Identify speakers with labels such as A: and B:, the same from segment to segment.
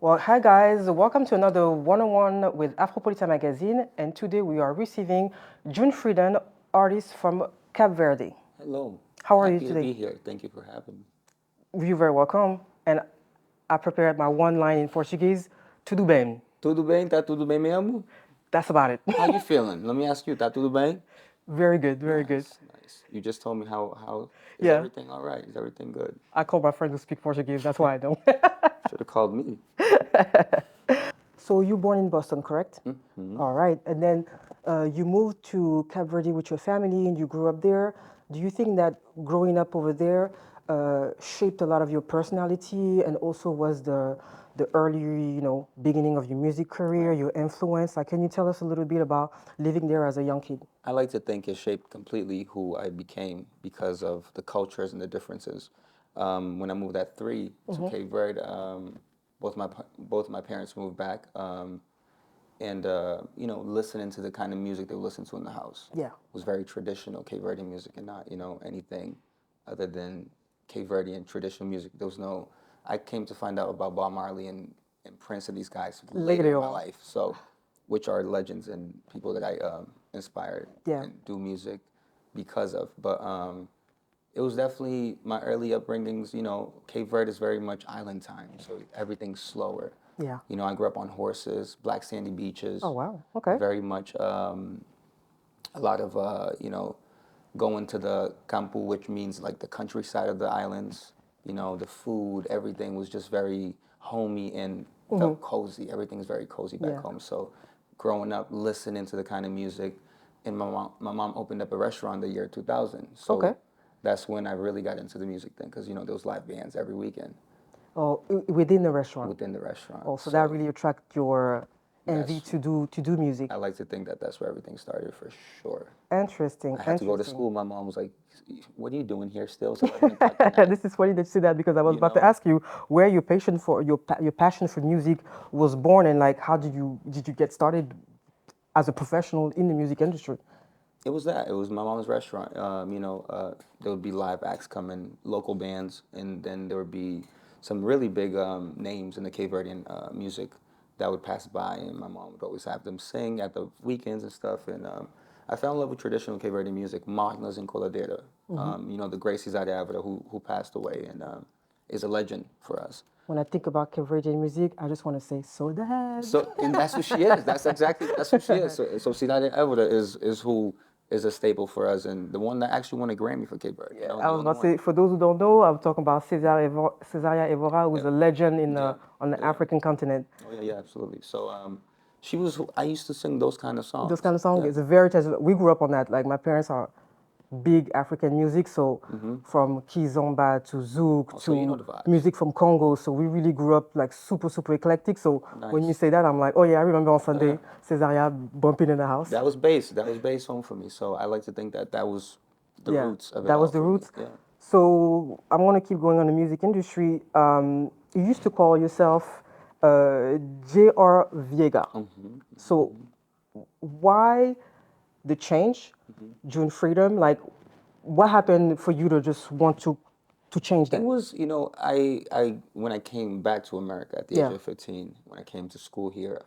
A: Well, hi guys, welcome to another one-on-one with Afropolitain magazine, and today we are receiving June Frieden, artist from Cape Verde.
B: Hello.
A: How are you
B: Happy to
A: today?
B: be here. Thank you for having me.
A: You're very welcome, and I prepared my one line in Portuguese, tudo bem.
B: Tudo bem? Tá tudo bem mesmo?
A: That's about it.
B: How you feeling? Let me ask you. Tá tudo bem?
A: Very good, very good.
B: Nice. You just told me how is
A: Yeah,
B: everything all right? Is everything good?
A: I call my friend to speak Portuguese, that's why I know.
B: Should have called me.
A: So you born in Boston, correct?
B: Mm-hmm.
A: All right, and then you moved to Cape Verde with your family, and you grew up there. Do you think that growing up over there shaped a lot of your personality, and also was the early, beginning of your music career, your influence? Like, can you tell us a little bit about living there as a young kid?
B: I like to think it shaped completely who I became because of the cultures and the differences. When I moved at 3 to Cape Verde, both my parents moved back, and listening to the kind of music they would listen to in the house
A: Yeah.
B: was very traditional Cape Verdean music, and not anything other than Cape Verdean traditional music. There was no. I came to find out about Bob Marley and Prince and these guys later in my
A: on.
B: life. So, which are legends and people that I inspired
A: Yeah.
B: and do music because of. But it was definitely my early upbringings. Cape Verde is very much island time, so everything's slower.
A: Yeah.
B: I grew up on horses, black sandy beaches.
A: Oh wow. Okay.
B: Very much a lot of going to the campo, which means like the countryside of the islands. The food, everything was just very homey and felt cozy. Everything's very cozy back
A: Yeah.
B: home. So growing up, listening to the kind of music, and my mom opened up a restaurant the year 2000. So
A: Okay.
B: that's when I really got into the music thing, because there was live bands every weekend
A: Oh, within the restaurant.
B: within the restaurant.
A: Oh, so that really attract your envy
B: That's
A: to do music.
B: I like to think that that's where everything started for sure.
A: Interesting.
B: I had to go to school. My mom was like, "What are you doing here still?" So I went back to that.
A: This is funny that you say that because I was
B: You
A: about to
B: know,
A: ask you where your passion for your passion for music was born, and like how did you get started as a professional in the music industry?
B: it was that. It was my mom's restaurant. There would be live acts coming, local bands, and then there would be some really big names in the Cape Verdean music that would pass by, and my mom would always have them sing at the weekends and stuff. And I fell in love with traditional Cape Verdean music. Magna's in Coladeira. The Gracie Zadiavada, who passed away and is a legend for us.
A: When I think about Cape Verdean music, I just want to say Saudade.
B: So, and that's who she is. That's who she is. So Cidade Evora is who is a staple for us, and the one that actually won a Grammy for Cape Verde.
A: I was about to say, for those who don't know, I'm talking about Cesaria Evora, who's a legend on the African continent.
B: Oh yeah, absolutely. So she was. I used to sing those kind of songs.
A: Those kind of songs, it's a very we grew up on that. Like my parents are big African music, so from kizomba to zouk
B: so you know the
A: to
B: vibes.
A: music from Congo. So we really grew up like super eclectic. So when you
B: Nice.
A: say that, I'm like, oh yeah, I remember on Sunday, Cesaria bumping in the house.
B: That was bass. That was bass home for me. So I like to think that that was the roots of it
A: That
B: all
A: was the
B: for me.
A: roots.
B: Yeah.
A: So I'm gonna keep going on the music industry. You used to call yourself J.R. Viega. So why the change, June Freedom? Like, what happened for you to just want to change that?
B: It was, I when I came back to America at the age
A: Yeah.
B: of 15, when I came to school here,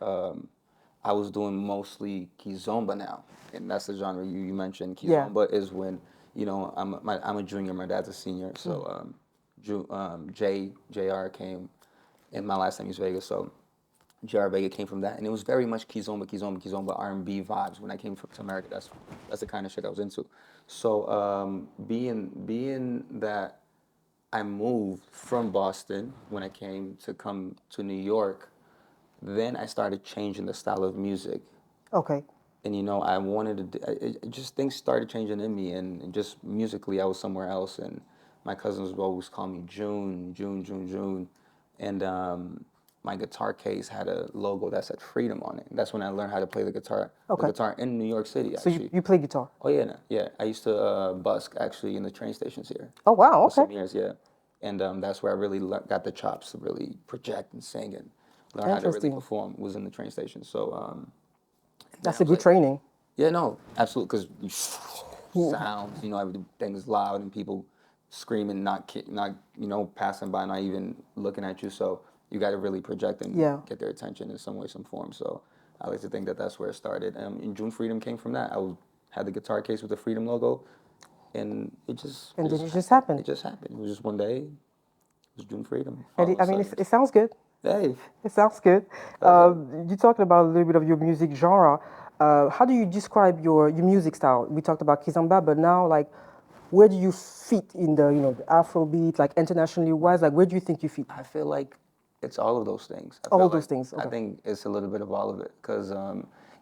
B: I was doing mostly kizomba now, and that's the genre you mentioned.
A: Yeah.
B: Kizomba is when, I'm a junior, my dad's a senior, so JR came, and my last name is Vega, so JR Vega came from that, and it was very much kizomba, R&B vibes. When I came to America, that's the kind of shit I was into. So being that I moved from Boston when I came to come to New York, then I started changing the style of music.
A: Okay.
B: And I wanted to, just things started changing in me, and just musically, I was somewhere else. And my cousins would always call me June, June, June, June. And my guitar case had a logo that said freedom on it. That's when I learned how to play the guitar.
A: Okay.
B: The guitar in New York City,
A: So
B: actually.
A: you play guitar?
B: Oh yeah, yeah. I used to busk actually in the train stations here.
A: Oh wow.
B: For some
A: Okay.
B: years, yeah. And that's where I really got the chops to really project and sing and learn how to really
A: Interesting.
B: perform. Was in the train station. So
A: That's
B: I
A: a
B: was
A: good
B: like,
A: training.
B: yeah, no, absolutely, because sounds, everything is loud and people screaming, not passing by, not even looking at you. So you got to really project and
A: Yeah.
B: get their attention in some way, some form. So I like to think that that's where it started. And June Freedom came from that. Had the guitar case with the Freedom logo, and
A: And then it just happened.
B: it just happened. It was just one day. It was June Freedom.
A: And
B: All of a
A: I mean,
B: sudden.
A: it sounds good.
B: Hey,
A: It sounds good. You're talking about a little bit of your music genre. How do you describe your music style? We talked about kizomba, but now, like, where do you fit in the Afrobeat, like internationally wise? Like, where do you think you fit?
B: I feel like it's all of those things.
A: All those things.
B: I
A: Okay.
B: think it's a little bit of all of it because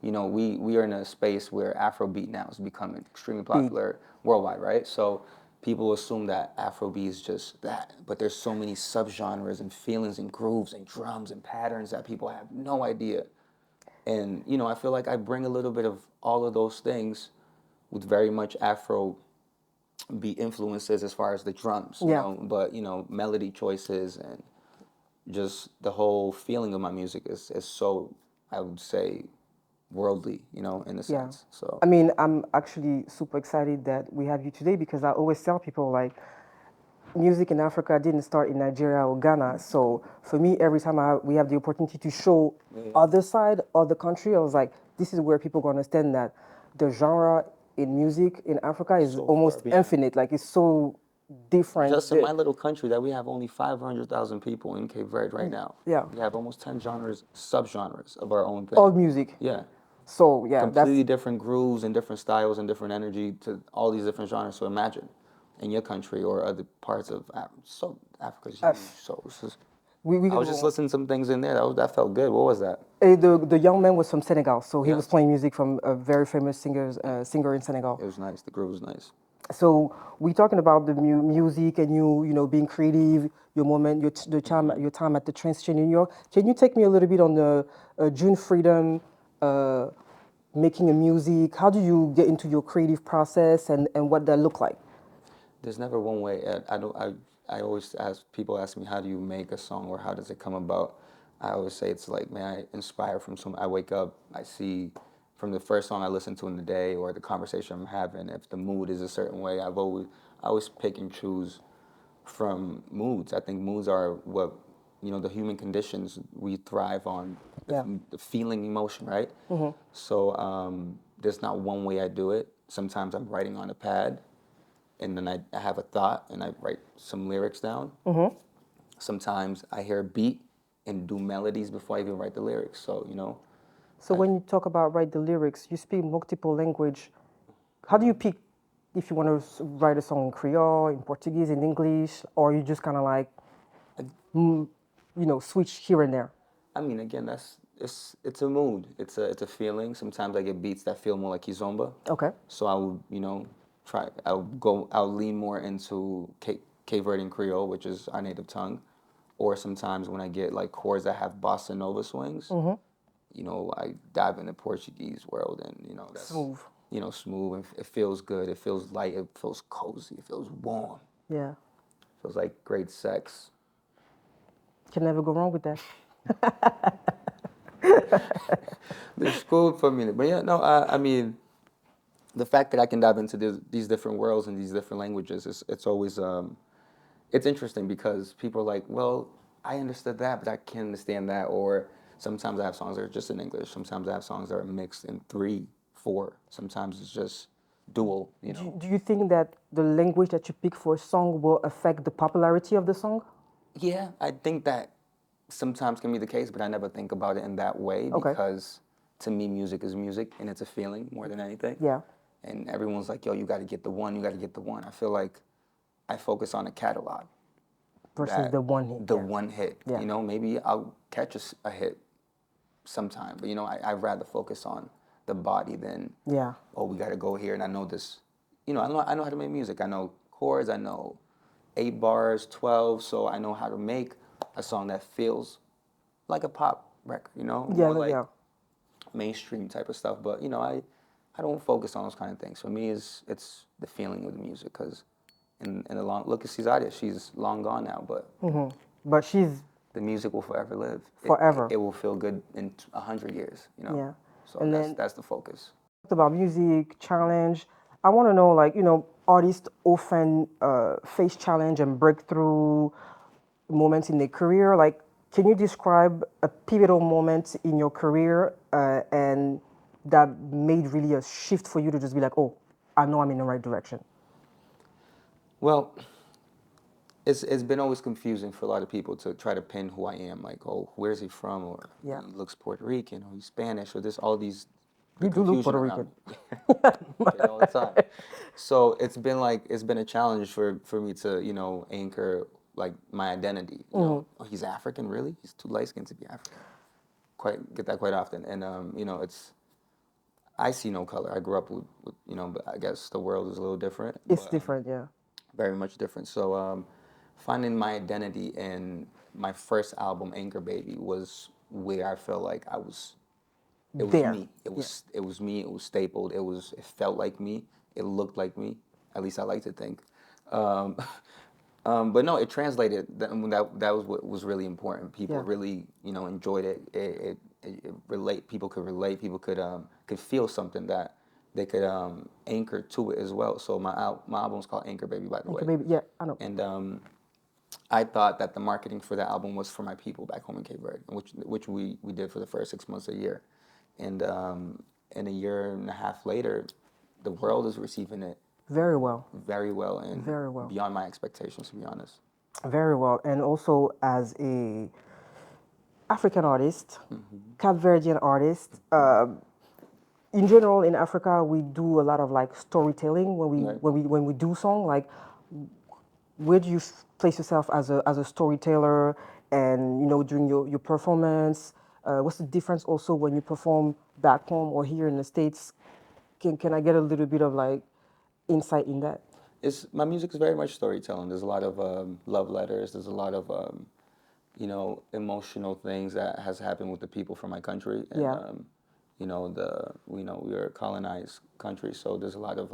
B: we are in a space where Afrobeat now is becoming extremely
A: Big.
B: popular worldwide, right? So people assume that Afrobeat is just that, but there's so many subgenres and feelings and grooves and drums and patterns that people have no idea. And I feel like I bring a little bit of all of those things with very much Afro beat influences as far as the drums,
A: Yeah.
B: but melody choices and just the whole feeling of my music is so, I would say, worldly, in a
A: Yeah.
B: sense. So
A: I mean, I'm actually super excited that we have you today because I always tell people like music in Africa didn't start in Nigeria or Ghana. So for me, every time we have the opportunity to show other side of the country, I was like, this is where people gonna understand that the genre in music in Africa is
B: so far
A: almost
B: beyond.
A: infinite. Like it's so different.
B: Just in my little country that we have only 500,000 people in Cape Verde right now.
A: Yeah.
B: We have almost 10 genres, subgenres of our own thing.
A: All music.
B: Yeah.
A: So yeah,
B: Completely
A: that's
B: different grooves and different styles and different energy to all these different genres. So imagine in your country or other parts of Africa. So Africa's huge. So it's just,
A: we
B: I was just listening to some things in there. That felt good. What was that?
A: the young man was from Senegal, so he
B: Yeah.
A: was playing music from a very famous singer in Senegal.
B: It was nice. The groove was nice.
A: So we're talking about the music and you being creative, your moment, your time at the Trans in New York. Can you take me a little bit on the June Freedom, uh, making a music? How do you get into your creative process and what that look like?
B: There's never one way. I don't. I always ask me how do you make a song or how does it come about. I always say it's like, man, I inspire from some. I wake up, I see from the first song I listen to in the day or the conversation I'm having. If the mood is a certain way, I always pick and choose from moods. I think moods are what the human conditions we thrive on.
A: Yeah.
B: The feeling emotion, right? So there's not one way I do it. Sometimes I'm writing on a pad and then I have a thought and I write some lyrics down. Sometimes I hear a beat and do melodies before I even write the lyrics. So,
A: So when you talk about write the lyrics, you speak multiple language. How do you pick if you want to write a song in Creole, in Portuguese, in English, or you just kind of like, switch here and there?
B: I mean, again, it's a mood. It's a feeling. Sometimes I get beats that feel more like kizomba.
A: Okay.
B: So I would, I'll lean more into Cape Verdean Creole, which is our native tongue. Or sometimes when I get like chords that have bossa nova swings, I dive in the Portuguese world and, that's,
A: Smooth.
B: Smooth and it feels good. It feels light. It feels cozy. It feels warm.
A: Yeah.
B: It feels like great sex.
A: Can never go wrong with that.
B: It's cool for me. But yeah, no, I mean, the fact that I can dive into these different worlds and these different languages, it's always, it's interesting because people are like, well, I understood that, but I can't understand that. Or sometimes I have songs that are just in English. Sometimes I have songs that are mixed in 3, 4. Sometimes it's just dual,
A: Do you think that the language that you pick for a song will affect the popularity of the song?
B: Yeah, I think that sometimes can be the case, but I never think about it in that way
A: Okay.
B: because to me, music is music and it's a feeling more than anything.
A: Yeah.
B: And everyone's like, yo, you got to get the one, you got to get the one. I feel like I focus on a catalog.
A: Versus the one hit.
B: The
A: Yeah.
B: one hit.
A: Yeah.
B: Maybe I'll catch a hit sometime, but I'd rather focus on the body than,
A: Yeah.
B: oh, we got to go here and I know this. I know how to make music. I know chords, I know 8 bars, 12, so I know how to make a song that feels like a pop record,
A: Yeah.
B: more like
A: Yeah.
B: mainstream type of stuff. But I don't focus on those kind of things. For me, it's the feeling of the music. Because in the long look at Cesaria, she's long gone now, but
A: But she's
B: the music will forever live.
A: forever.
B: It will feel good in 100 years.
A: Yeah.
B: So
A: And then
B: that's the focus.
A: talked about music challenge. I want to know, like, artists often face challenge and breakthrough moments in their career. Like, Can you describe a pivotal moment in your career and that made really a shift for you to just be like, oh, I know I'm in the right direction?
B: Well, it's been always confusing for a lot of people to try to pin who I am. Like, oh, where's he from? Or
A: Yeah.
B: he looks Puerto Rican, or he's Spanish, or this, all these, the
A: You do look
B: confusion
A: Puerto
B: around
A: Rican.
B: me. Get it all the time. So it's been a challenge for me to anchor like my identity. Oh, he's African, really? He's too light skinned to be African. Quite get that quite often, and I see no color. I grew up with but I guess the world is a little different,
A: It's
B: but
A: different, yeah.
B: very much different. So finding my identity in my first album, Anchor Baby, was where I felt like it was
A: There.
B: me. It
A: Yeah.
B: was it was me. It was stapled. It felt like me. It looked like me. At least I like to think. Um, but no, it translated. That was what was really important. People
A: Yeah.
B: really enjoyed it. It relate. People could relate. People could feel something that they could anchor to it as well. So my album's called Anchor Baby, by the
A: Okay,
B: way.
A: baby. Yeah, I know.
B: And I thought that the marketing for that album was for my people back home in Cape Verde, which we did for the first 6 months a year, and a year and a half later, the world is receiving it
A: Very well.
B: very well and
A: Very well.
B: beyond my expectations, to be honest.
A: Very well. And also as a African artist, Cape Verdean artist, in general in Africa we do a lot of like storytelling when we
B: Right.
A: when we do song. Like, where do you place yourself as a storyteller, and during your performance? What's the difference also when you perform back home or here in the States? Can I get a little bit of like insight in that?
B: My music is very much storytelling. There's a lot of love letters. There's a lot of emotional things that has happened with the people from my country, and
A: Yeah.
B: we are a colonized country, so there's a lot of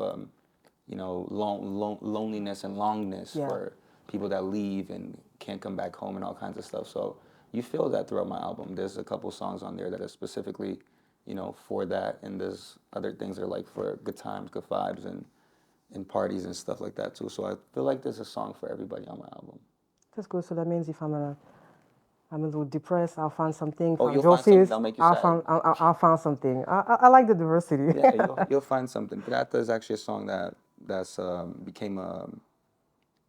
B: loneliness and longness
A: Yeah.
B: for people that leave and can't come back home and all kinds of stuff. So you feel that throughout my album. There's a couple songs on there that are specifically, for that, and there's other things that are like for good times, good vibes, and parties and stuff like that too. So I feel like there's a song for everybody on my album.
A: That's good. So that means if I'm a little depressed, I'll find something. If
B: Oh,
A: I'm
B: you'll find something
A: joyous,
B: that'll make you sad.
A: I'll find something. I like the diversity.
B: Yeah, you'll find something. Grata is actually a song that's became a,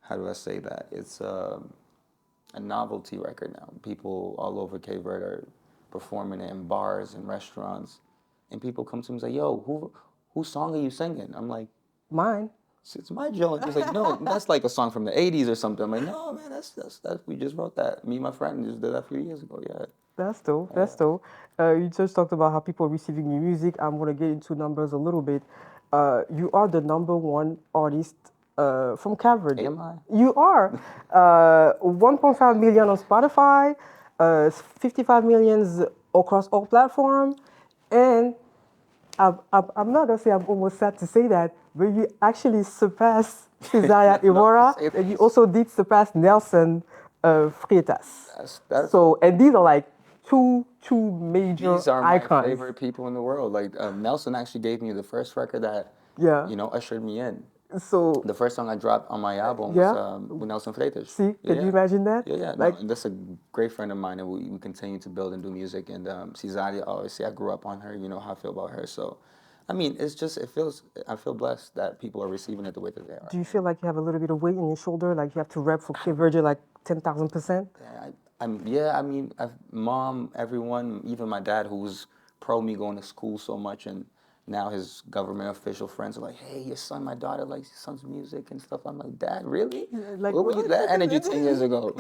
B: how do I say that? It's a novelty record now. People all over Cape Verde are performing it in bars and restaurants, and people come to me and say, "Yo, whose song are you singing?" I'm like,
A: Mine.
B: "It's my joint." She's like, "No, that's like a song from the '80s or something." I'm like, "No, man, that's we just wrote that. Me and my friend just did that a few years ago." Yeah.
A: That's dope. That's dope. You just talked about how people are receiving new music. I'm gonna get into numbers a little bit. You are the number one artist from Cape Verde.
B: Am I?
A: You are 1.5 million on Spotify, 55 millions across all platforms, and I'm not gonna say I'm almost sad to say that, but you actually surpassed Cesaria
B: No,
A: Evora,
B: say
A: and you
B: this.
A: also did surpass Nelson Freitas.
B: That's
A: So, and these are like two major
B: These are my
A: icons.
B: favorite people in the world. Like Nelson actually gave me the first record that
A: Yeah.
B: ushered me in.
A: So,
B: The first song I dropped on my album was
A: yeah.
B: with Nelson Freitas.
A: See,
B: Yeah,
A: can you
B: yeah.
A: imagine that?
B: Yeah, yeah. No,
A: Like,
B: and that's a great friend of mine, and we continue to build and do music. And Cesaria, obviously, I grew up on her. You know how I feel about her. So, I mean, I feel blessed that people are receiving it the way that they are.
A: do you feel like you have a little bit of weight in your shoulder? Like you have to rep for Cape Verde like 10,000%?
B: Yeah, I mean, mom, everyone, even my dad, who was pro me going to school so much, and now his government official friends are like, "Hey, your son, my daughter likes your son's music and stuff." I'm like, "Dad, really?
A: Like,
B: What were you that energy 10 years ago?"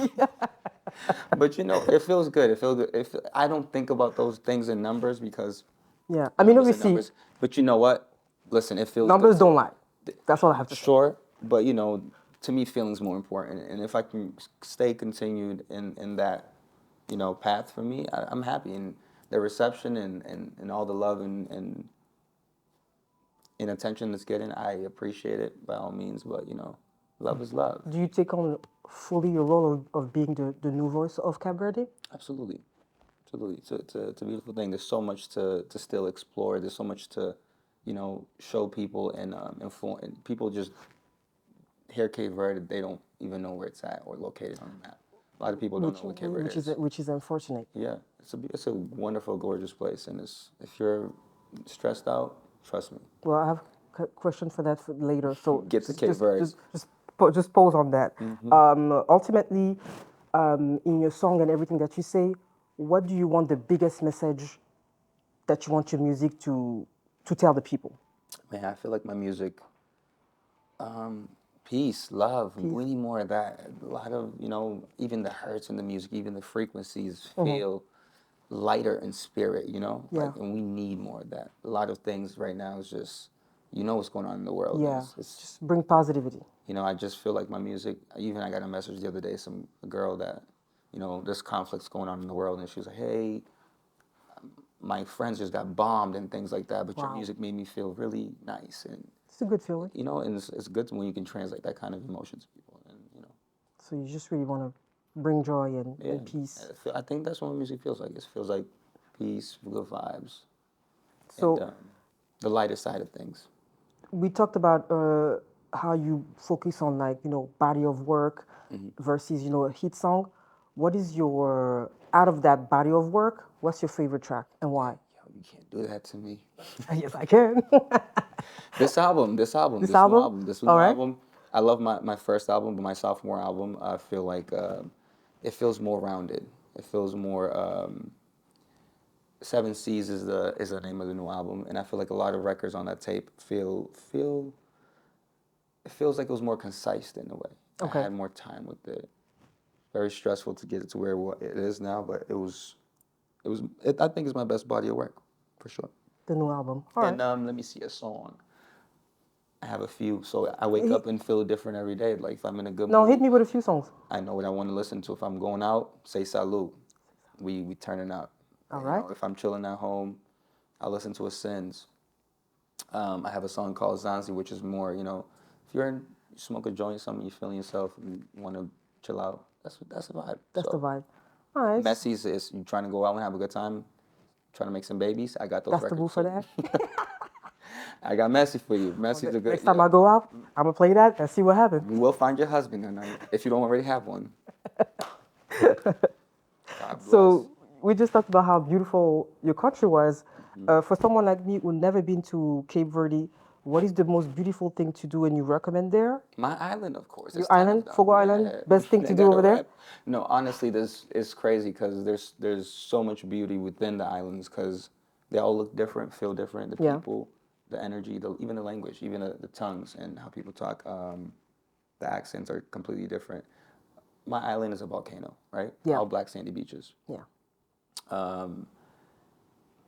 B: But it feels good. It feels good. I don't think about those things in numbers because
A: Yeah. I mean,
B: numbers are
A: obviously,
B: numbers. But you know what? Listen, it feels good
A: numbers
B: to
A: don't lie. That's all I have to say.
B: sure, but to me, feeling's more important. And if I can stay continued in that, path for me, I'm happy. And the reception and all the love and attention that's getting, I appreciate it by all means. But love is love.
A: Do you take on fully your role of being the new voice of Cape Verde?
B: Absolutely, absolutely. It's a beautiful thing. There's so much to still explore. There's so much to, show people and inform. And people just hear Cape Verde, they don't even know where it's at or located on the map. A lot of people don't know what Cape Verde is.
A: which is unfortunate.
B: Yeah, it's a wonderful, gorgeous place, and it's if you're stressed out, trust me,
A: Well, I have a question for that for later. So
B: get to Cape Verde.
A: just pause on that.
B: Mm-hmm.
A: Ultimately, in your song and everything that you say, what do you want the biggest message that you want your music to tell the people?
B: Man, I feel like my music, peace, love.
A: Peace.
B: We need more of that. A lot of even the hurts in the music, even the frequencies
A: Mm-hmm.
B: feel lighter in spirit.
A: Yeah.
B: And we need more of that. A lot of things right now is just, what's going on in the world. And
A: Yeah.
B: it's
A: Just bring positivity.
B: I just feel like my music. Even I got a message the other day, a girl that, there's conflicts going on in the world, and she was like, "Hey, my friends just got bombed and things like that, but your
A: Wow.
B: music made me feel really nice." And
A: It's a good feeling.
B: and it's good when you can translate that kind of emotion to people, and
A: So you just really want to bring joy
B: yeah,
A: and peace.
B: I think that's what music feels like. It feels like peace, good vibes, and
A: So
B: the lighter side of things.
A: we talked about how you focus on like body of work versus a hit song. What is your out of that body of work? What's your favorite track and why?
B: Yo, you can't do that to me.
A: Yes, I can.
B: This album, this album,
A: This
B: this new
A: album,
B: album, this
A: all
B: new
A: right.
B: album. I love my first album, but my sophomore album, I feel like it feels more rounded. It feels more. Seven Seas is the name of the new album, and I feel like a lot of records on that tape feel it feels like it was more concise in a way. I
A: Okay,
B: had more time with it. Very stressful to get it to where it is now, but I think it's my best body of work, for sure.
A: the new album. All right.
B: And let me see a song. I have a few, so I wake
A: Hit,
B: up and feel different every day. Like if I'm in a good
A: no, hit
B: mood,
A: me with a few songs.
B: I know what I want to listen to. If I'm going out, say salute. We turning up.
A: All right.
B: If I'm chilling at home, I listen to a Sins. I have a song called Zanzi, which is more, if you smoke a joint, something, you feeling yourself, and you want to chill out. That's a vibe.
A: That's the
B: So
A: vibe. Nice.
B: Messi's is you trying to go out and have a good time, trying to make some babies. I got those
A: That's the move
B: records.
A: for
B: So
A: that.
B: I got Messi for you. Messi's
A: Okay.
B: a good.
A: Next time
B: Yeah.
A: I go out, I'm gonna play that and see what happens.
B: You will find your husband tonight if you don't already have one. God bless.
A: So we just talked about how beautiful your country was.
B: Mm-hmm.
A: For someone like me who never been to Cape Verde, what is the most beautiful thing to do and you recommend there?
B: My island, of course.
A: Your
B: There's 10 of
A: island,
B: them.
A: Fogo Island,
B: Yeah.
A: best thing to
B: They
A: do
B: got a
A: over there?
B: rap. No, honestly, this is crazy because there's so much beauty within the islands because they all look different, feel different. The
A: Yeah.
B: people, the energy, even the language, even the tongues and how people talk, the accents are completely different. My island is a volcano, right?
A: Yeah.
B: All black sandy beaches.
A: Yeah.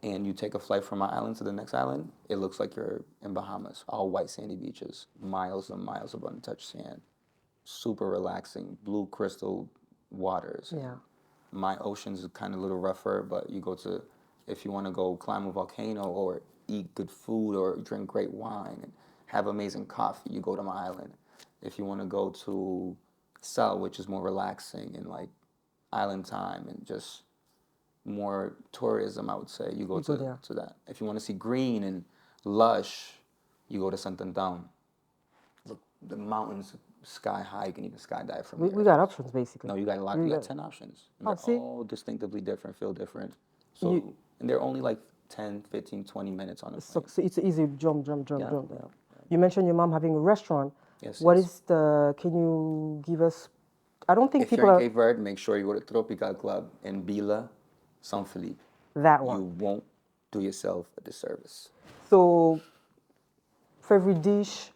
B: And you take a flight from my island to the next island, it looks like you're in Bahamas. All white sandy beaches, miles and miles of untouched sand. Super relaxing, blue crystal waters.
A: Yeah.
B: My ocean's kind of a little rougher, but if you want to go climb a volcano or eat good food or drink great wine and have amazing coffee, you go to my island. If you want to go to Sal, which is more relaxing and like island time and just more tourism, I would say, you go
A: You go there.
B: to that. If you want to see green and lush, you go to Santandown. Look, the mountains sky high. You can even skydive from
A: We
B: there.
A: got options basically.
B: No, you got a lot.
A: We
B: You got
A: got-
B: 10 options. And
A: Oh,
B: they're
A: see?
B: all distinctively different, feel different. So,
A: You,
B: and they're only like 10, 15, 20 minutes on a
A: so,
B: plane.
A: so it's an easy jump.
B: Yeah,
A: Yeah.
B: yeah.
A: You mentioned your mom having a restaurant.
B: Yes,
A: What
B: yes.
A: is can you give us, I don't think
B: If you're
A: people
B: in
A: are,
B: Cape Verde, make sure you go to Tropical Club in Bila, San Felipe.
A: that
B: You
A: one.
B: won't do yourself a disservice.
A: So favorite dish,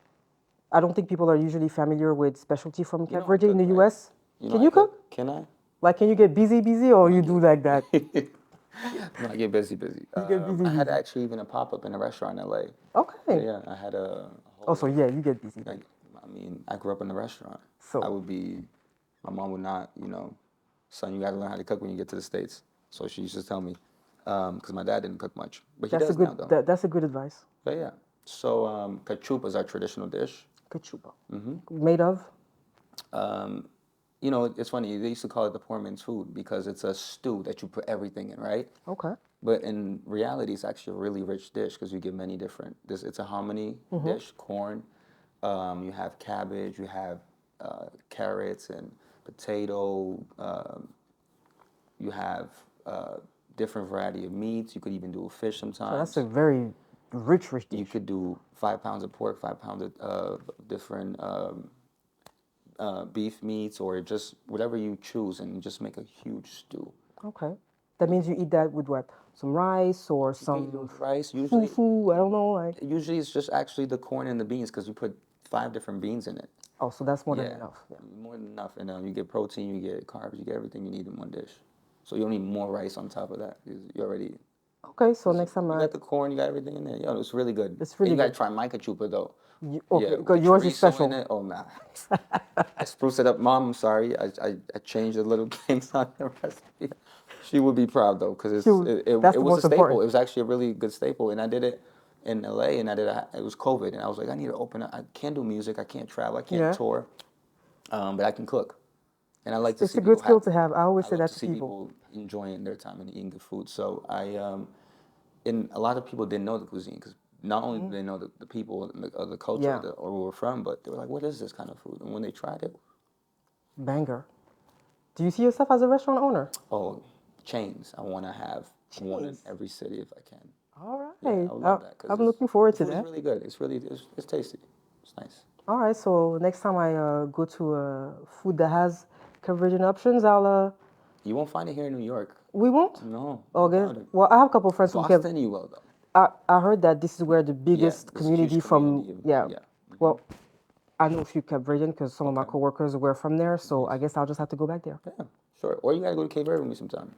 A: I don't think people are usually familiar with specialty from
B: You
A: Cape
B: know I
A: Verde in
B: cook,
A: the
B: right?
A: US.
B: You know
A: Can
B: I
A: you
B: cook.
A: cook?
B: Can I?
A: Like, can you get busy, or you do like that?
B: No, I get busy.
A: You get
B: I had
A: busy.
B: actually even a pop up in a restaurant in LA.
A: Okay.
B: Yeah, I had a
A: Oh,
B: whole.
A: so yeah, you get busy then.
B: Like, I mean, I grew up in a restaurant. I
A: So
B: would be, my mom would not, son, you got to learn how to cook when you get to the States. So she used to tell me, because my dad didn't cook much, but he
A: that's a
B: does now
A: good
B: though.
A: that's a good advice.
B: But yeah, so cachupa is our traditional dish.
A: Kachupa. Made of?
B: It's funny. They used to call it the poor man's food because it's a stew that you put everything in, right?
A: Okay.
B: But in reality, it's actually a really rich dish because you get many different. It's a hominy dish, corn. You have cabbage, you have carrots, potato. You have different variety of meats. You could even do a fish
A: So that's
B: sometimes.
A: a very rich
B: You
A: dish.
B: could do 5 pounds of pork, 5 pounds of different beef meats, or just whatever you choose, and just make a huge stew.
A: Okay. That means you eat that with what? Some rice or
B: You can eat it
A: some
B: with rice.
A: fufu? I don't know. Like,
B: Usually it's just actually the corn and the beans because you put 5 different beans in it.
A: oh, so that's more than
B: Yeah,
A: enough. Yeah.
B: more than enough. And you get protein, you get carbs, you get everything you need in one dish. So you don't need more rice on top of that. You already,
A: Okay, so
B: cause
A: next time
B: you got the corn, you got everything in there. Yo, it's really good.
A: it's
B: And
A: really
B: you gotta
A: good.
B: try Micah Chupa though.
A: Okay,
B: Yeah, with the
A: because yours is
B: chorizo in
A: special.
B: it. Oh nah, I spruced it up. Mom, I'm sorry. I changed the little things on the recipe. She would be proud though, because
A: She, that's
B: it
A: the
B: was a
A: most
B: staple.
A: important.
B: It was actually a really good staple, and I did it in LA, and it was COVID, and I was like, I need to open up. I can't do music. I can't travel. I can't
A: Yeah.
B: tour, but I can cook, and I like to
A: It's
B: see
A: a good
B: people
A: skill
B: have.
A: to have. I always
B: I
A: say
B: love
A: that
B: to
A: to
B: see
A: people.
B: people enjoying their time and eating good food. So and a lot of people didn't know the cuisine because not only did they know the people and the culture
A: Yeah,
B: or where we're from, but they were like, "What is this kind of food?" And when they tried it,
A: banger. Do you see yourself as a restaurant owner?
B: oh, chains! I want to have one in
A: Jeez.
B: every city if I can.
A: All
B: Yeah,
A: right.
B: I would love that because
A: I'm looking forward
B: the
A: to
B: food is
A: that.
B: really good. It's tasty. It's nice.
A: All right. So next time I go to food that has conversion options, I'll
B: You won't find it here in New York.
A: we won't.
B: No, I
A: Okay.
B: doubt it.
A: Well, I have a couple of friends from Cape.
B: Boston, you will though.
A: I heard that this is where the
B: Yeah,
A: biggest
B: there's a huge
A: community from.
B: community of
A: Yeah.
B: yeah.
A: Well, I know a few Cape Verdean because some of my
B: Okay,
A: coworkers were from there. So I
B: nice.
A: guess I'll just have to go back there.
B: Yeah, sure. Or you gotta go to Cape Verde with me sometime.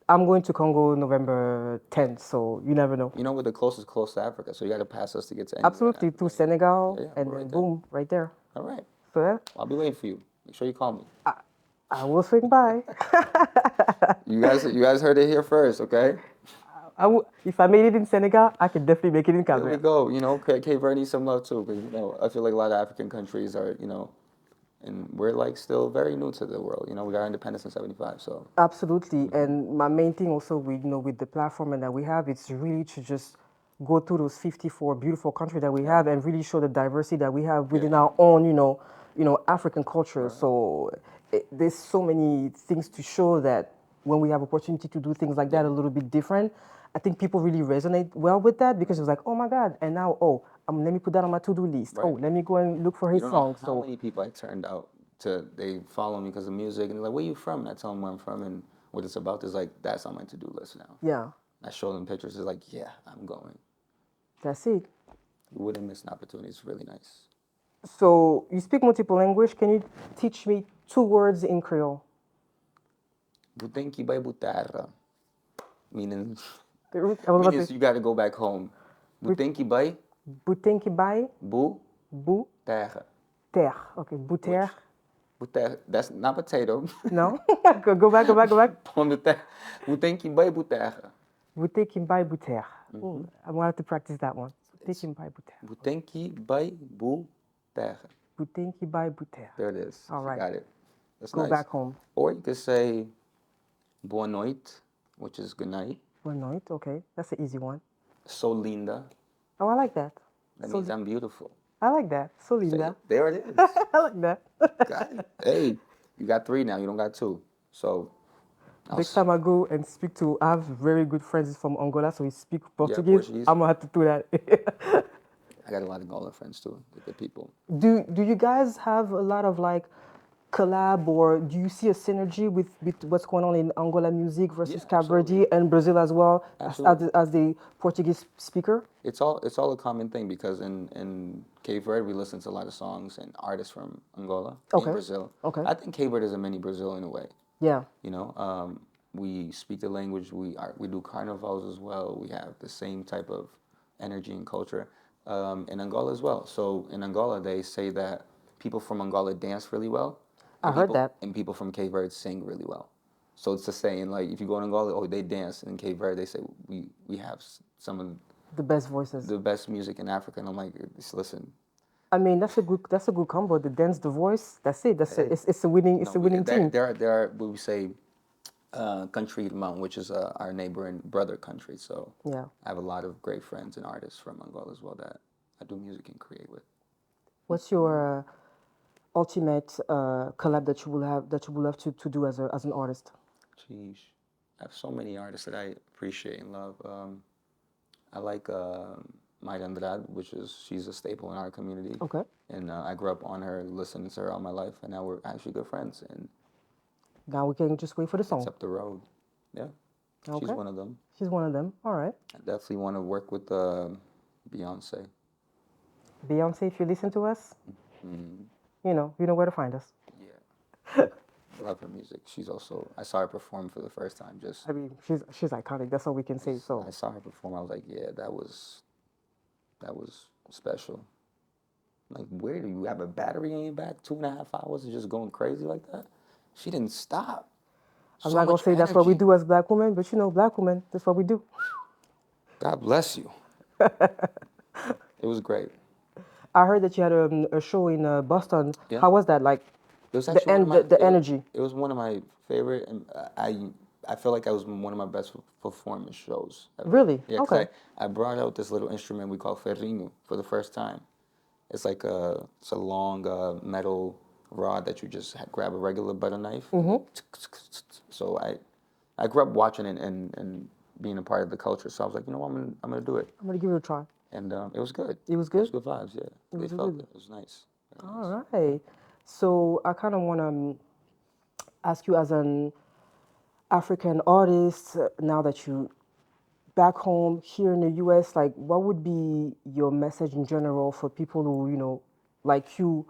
A: I'm going to Congo November 10th, so you never know.
B: You know we're the closest close to Africa, so you gotta pass us to get to anywhere in
A: Absolutely, through
B: Africa. Yeah,
A: Senegal,
B: yeah,
A: and
B: we're
A: then
B: right there.
A: boom, right there.
B: All right.
A: So yeah,
B: I'll be waiting for you. Make sure you call me.
A: I will swing by.
B: You guys heard it here first, okay?
A: If I made it in Senegal, I could definitely make it in
B: There we
A: Cape.
B: go. You know, Cape Verde needs some love too, because I feel like a lot of African countries are, and we're like still very new to the world. You know, we got our independence in '75, so
A: Absolutely, and my main thing also with with the platform and that we have, it's really to just go through those 54 beautiful countries that we
B: yeah,
A: have and really show the diversity that we have
B: yeah,
A: within
B: yeah.
A: our own, African culture.
B: Right.
A: So there's so many things to show that when we have opportunity to do things like
B: Yeah,
A: that a
B: yeah.
A: little bit different, I think people really resonate well with that because it's like, oh my God, and now, let me put that on my to-do list. Oh,
B: Right.
A: let me go and look for
B: You
A: his
B: don't know
A: song.
B: how
A: So
B: many people I turned out they follow me because of music, and they're like, "Where you from?" And I tell them where I'm from and what it's about. Is like that's on my to-do list now.
A: yeah,
B: I show them pictures. It's like, yeah, I'm going.
A: that's it.
B: You wouldn't miss an opportunity. It's really nice.
A: So you speak multiple language. Can you teach me two words in Creole?
B: Butenki bay butarra, meaning
A: I was about
B: meaning
A: to say,
B: you got to go back home. Butenki bay
A: Butenki bay,
B: bu
A: bu,
B: terra.
A: terre. Okay, buter.
B: Which buter that's not potato.
A: No? Go back, go back, go back.
B: Pomme de terre. Butenki bay buterra.
A: Butenki bay, buter. I'm going to have to practice that one.
B: It's
A: Butenki bay, buter.
B: Butenki bay bu terra.
A: Butenki bay, buter.
B: There it is.
A: All
B: You
A: right.
B: got it. That's
A: Go
B: nice.
A: back home.
B: Or you could say boa noite, which is good night.
A: One night. Okay, that's an easy one.
B: So linda.
A: Oh, I like that.
B: That
A: So
B: means I'm beautiful.
A: I like that. So
B: Say
A: linda.
B: it. There it is.
A: I like that.
B: Got it. Hey, you got 3 now. You don't got 2. So,
A: Next time I go and speak to, I have very good friends from Angola, so he speak
B: yeah,
A: Portuguese.
B: Portuguese.
A: I'm gonna have to do that.
B: I got a lot of Angolan friends too. They're good people.
A: Do you guys have a lot of like collab, or do you see a synergy with what's going on in Angola music versus
B: Yeah,
A: Cape Verde
B: absolutely.
A: and Brazil as well
B: Absolutely.
A: as the Portuguese speaker?
B: It's all a common thing because in Cape Verde we listen to a lot of songs and artists from Angola and
A: Okay.
B: Brazil.
A: Okay.
B: I think Cape Verde is a mini Brazil in a way.
A: Yeah.
B: You know, we speak the language. We do carnivals as well. We have the same type of energy and culture in Angola as well. So in Angola, they say that people from Angola dance really well,
A: I heard that.
B: and people from Cape Verde sing really well. So it's the saying like if you go to Angola, oh they dance, and in Cape Verde they say we have some of
A: The best voices.
B: the best music in Africa, and I'm like, just listen,
A: I mean, that's a good combo. The dance, the voice. That's it. That's it.
B: hey,
A: It's a winning. It's
B: no,
A: a winning team.
B: there are what we say country Mount, which is our neighbor and brother country. So
A: Yeah.
B: I have a lot of great friends and artists from Angola as well that I do music and create with.
A: What's your ultimate collab that you will have to do as an artist?
B: Jeez, I have so many artists that I appreciate and love. I like Maya Andrade, which is she's a staple in our community,
A: Okay.
B: and I grew up on her, listening to her all my life, and now we're actually good friends, and
A: Now we can just wait for the
B: it's
A: song.
B: up the road. Yeah, she's
A: Okay.
B: one of them.
A: She's one of them. All right.
B: I definitely want to work with Beyonce.
A: Beyonce, if you listen to us,
B: Mm,
A: you know where to find us.
B: yeah, love her music. She's also I saw her perform for the first time.
A: I mean, she's iconic. That's all we can say.
B: I
A: So
B: saw her perform. I was like, yeah, that was special. Like, where do you have a battery in your back? 2.5 hours of just going crazy like that? She didn't stop.
A: I'm
B: So
A: not gonna
B: much
A: say that's what we
B: energy.
A: do as black women, but black women, that's what we do.
B: God bless you. It was great.
A: I heard that you had a show in Boston.
B: Yeah.
A: How was that? Like
B: It was
A: the
B: actually one of my
A: the energy.
B: it was one of my favorite, and I feel like I was one of my best performance shows ever.
A: Really?
B: Yeah, because
A: Okay.
B: I brought out this little instrument we call ferrinho for the first time. It's like it's a long metal rod that you just grab a regular butter knife. So I grew up watching it and being a part of the culture. So I was like, you know what, I'm gonna do it,
A: I'm gonna give it a try.
B: and it was good.
A: It was
B: It was
A: good.
B: good vibes. Yeah,
A: It
B: they
A: was
B: felt
A: good.
B: it. It was nice. Very nice.
A: All right. So I kind of want to ask you as an African artist, now that you back home here in the US, like what would be your message in general for people who, like you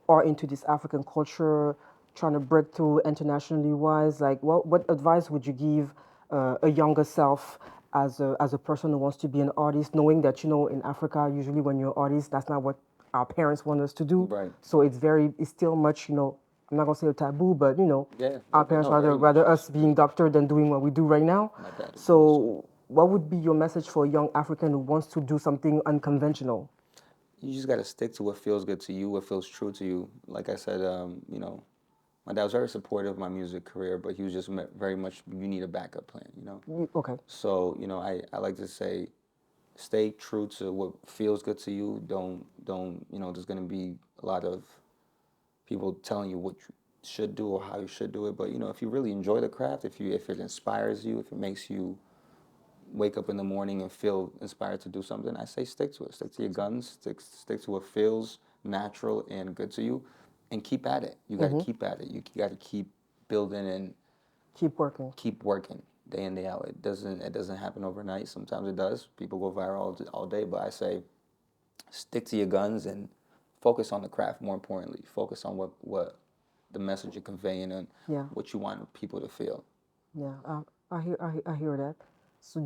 A: are into this African culture, trying to break through internationally wise? Like what advice would you give a younger self as a person who wants to be an artist, knowing that, in Africa, usually when you're an artist, that's not what our parents want us to do.
B: Right.
A: So it's still much, I'm not gonna say a taboo, but
B: Yeah.
A: our
B: Okay.
A: parents
B: No, very much.
A: rather us
B: It's
A: being doctor than doing what we do right now.
B: my dad is doing the same.
A: So, what would be your message for a young African who wants to do something unconventional?
B: You just got to stick to what feels good to you, what feels true to you. Like I said, my dad was very supportive of my music career, but he was just very much, you need a backup plan.
A: Okay.
B: So, I like to say, stay true to what feels good to you. Don't, there's going to be a lot of people telling you what you should do or how you should do it. But, if you really enjoy the craft, if it inspires you, if it makes you wake up in the morning and feel inspired to do something, I say stick to it. Stick to your guns. Stick to what feels natural and good to you, and keep at it. You got to keep at it. You got to keep building and
A: Keep working.
B: keep working day in day out. It doesn't happen overnight. Sometimes it does. People go viral all day, but I say stick to your guns and focus on the craft. More importantly, focus on what the message you're conveying and
A: Yeah.
B: what you want people to feel.
A: Yeah. I hear that. So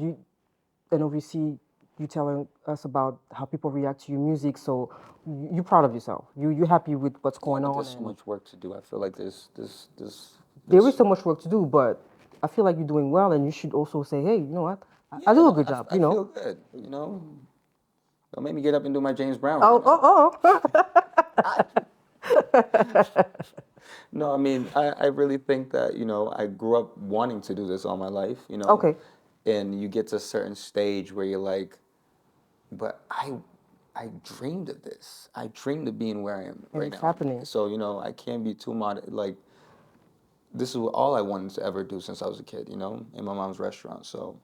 A: and obviously you telling us about how people react to your music. So you proud of yourself. You happy with what's
B: Yeah,
A: going
B: but
A: on,
B: there's so
A: and
B: much work to do. I feel like
A: there is
B: this.
A: so much work to do, but I feel like you're doing well, and you should also say, hey, you know what? I
B: Yeah,
A: do a
B: no,
A: good job.
B: I feel good. Don't make me get up and do my James Brown right
A: Oh,
B: now.
A: oh, oh.
B: No, I mean, I really think that, I grew up wanting to do this all my life,
A: Okay.
B: and you get to a certain stage where you're like, but I dreamed of this. I dreamed of being where I am
A: And
B: right
A: it's
B: now.
A: happening.
B: So, I can't be too modest. Like, this is all I wanted to ever do since I was a kid, in my mom's restaurant. So,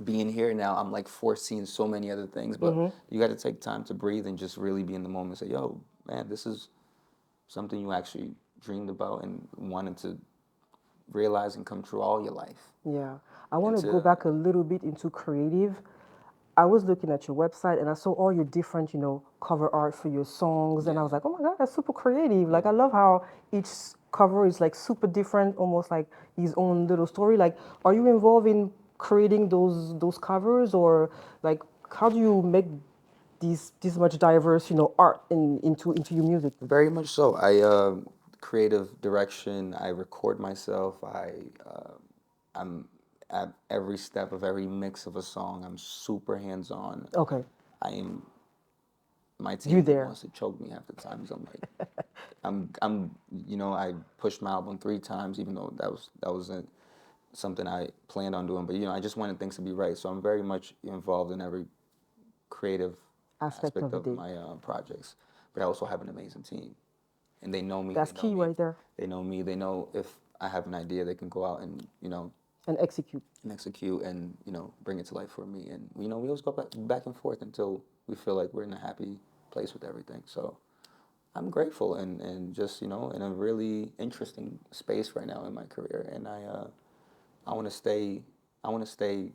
B: being here now, I'm like foreseeing so many other things, but you got to take time to breathe and just really be in the moment and say, yo, man, this is something you actually dreamed about and wanted to realize and come true all your life.
A: Yeah. I want
B: And
A: to go
B: to,
A: back a little bit into creative. I was looking at your website and I saw all your different, cover art for your songs. And I
B: yeah,
A: was like, oh my God, that's super creative. Like,
B: yeah.
A: I love how each cover is like super different, almost like his own little story. Like, are you involved in creating those covers, or like, how do you make these this much diverse, art into your music?
B: Very much so. I creative direction. I record myself. I'm at every step of every mix of a song. I'm super hands on.
A: Okay.
B: I am. My
A: You
B: team
A: there.
B: wants to choke me half the time because I'm like, I pushed my album 3 times, even though that wasn't something I planned on doing. But I just wanted things to be right. So I'm very much involved in every creative
A: Aspect
B: aspect
A: of
B: of
A: it.
B: my projects. But I also have an amazing team, and they know me.
A: That's
B: They know
A: key
B: me.
A: right there.
B: They know me. They know if I have an idea, they can go out and
A: And execute.
B: execute and bring it to life for me. And we always go back and forth until we feel like we're in a happy place with everything. So I'm grateful and just in a really interesting space right now in my career. And I want to stay. I want to stay.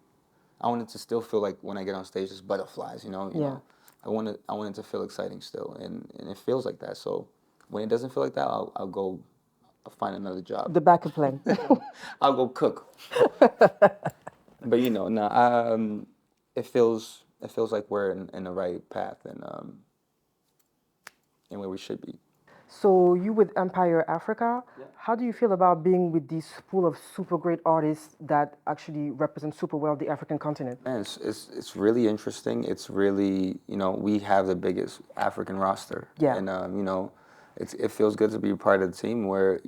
B: I want it to still feel like when I get on stage, it's butterflies.
A: Yeah.
B: I want it to feel exciting still, and it feels like that. So when it doesn't feel like that, I'll go. I'll find another job.
A: The backup plan.
B: I'll go cook. But no, it feels like we're in the right path and where we should be.
A: So you with Empire Africa,
B: Yeah.
A: how do you feel about being with this pool of super great artists that actually represent super well the African continent?
B: Man, it's really interesting. It's really we have the biggest African roster,
A: Yeah.
B: and it feels good to be a part of the team where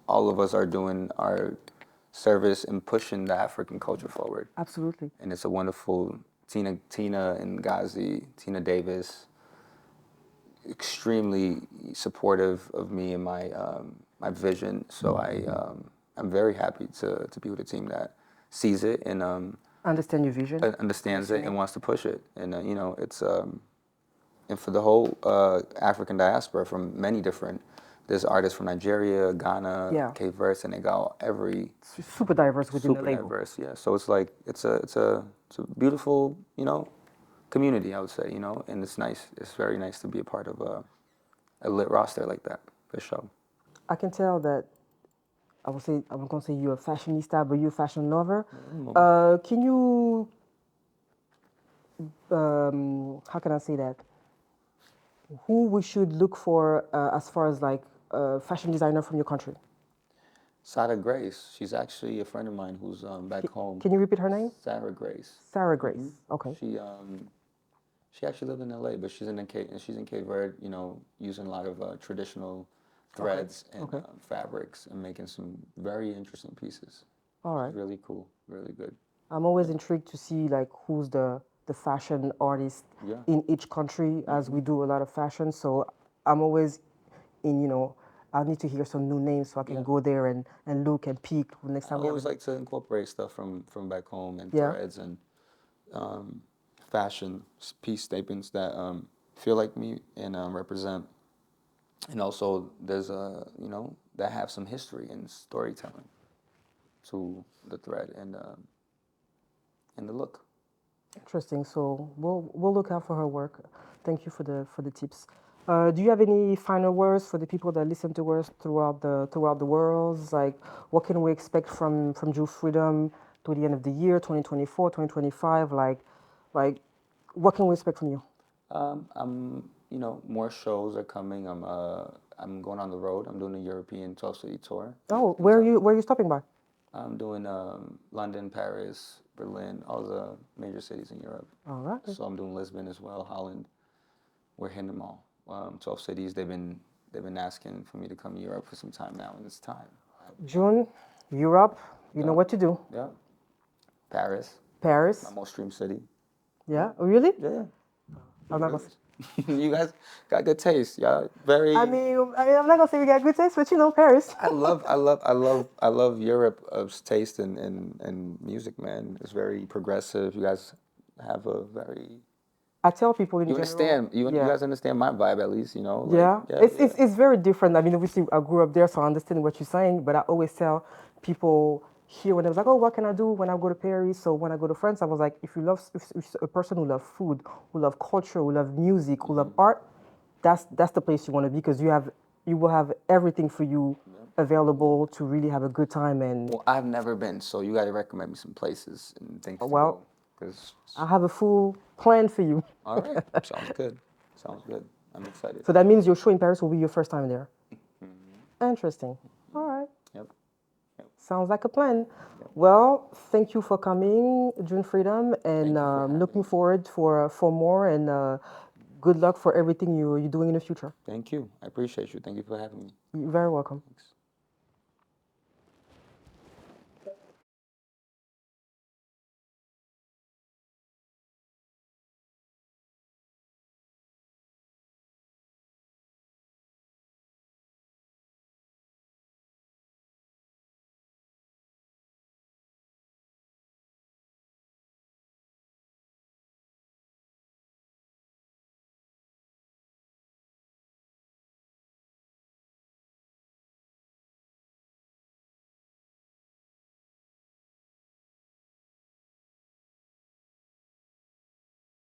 B: all of us are doing our service and pushing the African culture forward.
A: Absolutely.
B: And it's a wonderful Tina and Ghazi, Tina Davis, extremely supportive of me and my vision. So I'm very happy to be with a team that sees it and
A: Understand your vision.
B: understands it and wants to push it. And it's and for the whole African diaspora from many different. There's artists from Nigeria, Ghana,
A: Yeah.
B: Cape Verde, Senegal, every
A: Super diverse within the
B: super
A: label.
B: diverse. Yeah, so it's like it's a beautiful community, I would say, and it's nice. It's very nice to be a part of a lit roster like that, for sure.
A: I can tell that I'm gonna say you're a fashionista, but you're a fashion lover. Can you how can I say that? Who we should look for as far as like fashion designer from your country?
B: Sada Grace, she's actually a friend of mine who's back home.
A: Can you repeat her name?
B: Sarah Grace.
A: Sarah Grace. Okay.
B: She actually lived in LA, but she's in Cape Verde, using a lot of traditional threads and fabrics and making some very interesting pieces.
A: All right.
B: It's really cool, really good.
A: I'm always intrigued to see like who's the fashion artist
B: Yeah.
A: in each country as we do a lot of fashion. So I'm always in. I need to hear some new names so I can go there and look and peek next
B: I
A: time we have
B: always like to incorporate stuff from back home and
A: Yeah.
B: threads and fashion piece statements that feel like me and represent. And also, there's that have some history and storytelling to the thread and the look.
A: Interesting. So we'll look out for her work. Thank you for the tips. Do you have any final words for the people that listen to us throughout the world? Like, what can we expect from Jew Freedom to the end of the year, 2024, 2025? Like, what can we expect from you?
B: I'm more shows are coming. I'm going on the road. I'm doing a European 12 city tour.
A: Oh, where are you stopping by?
B: I'm doing London, Paris, Berlin, all the major cities in Europe.
A: All right.
B: So I'm doing Lisbon as well, Holland. We're hitting them all. 12 cities. They've been asking for me to come to Europe for some time now, and it's time.
A: June, Europe. You know what to do.
B: Yeah. Paris,
A: Paris.
B: my most streamed city.
A: Yeah. Oh, really?
B: Yeah.
A: I'm not gonna.
B: You guys got good taste. Y'all very.
A: I'm not gonna say we got good taste, but Paris.
B: I love Europe's taste in music, man. It's very progressive. You guys have a very.
A: I tell people in
B: You
A: general.
B: understand? You guys understand my vibe at least, like,
A: Yeah, it's very different. I mean, obviously, I grew up there, so I understand what you're saying. But I always tell people here when they was like, "Oh, what can I do when I go to Paris?" So when I go to France, I was like, if a person who loves food, who love culture, who love music, who love art, that's the place you want to be because you will have everything for you available to really have a good time. And
B: Well, I've never been, so you got to recommend me some places and things to
A: well,
B: go. Cause
A: I have a full plan for you.
B: all right, sounds good. Sounds good. I'm excited.
A: So that means your show in Paris will be your first time there. Interesting. All right.
B: Yep.
A: Sounds like a plan. Well, thank you for coming, June Freedom, and looking forward for more. And good luck for everything you're doing in the future.
B: Thank you. I appreciate you. Thank you for having me.
A: You're very welcome.
B: Thanks.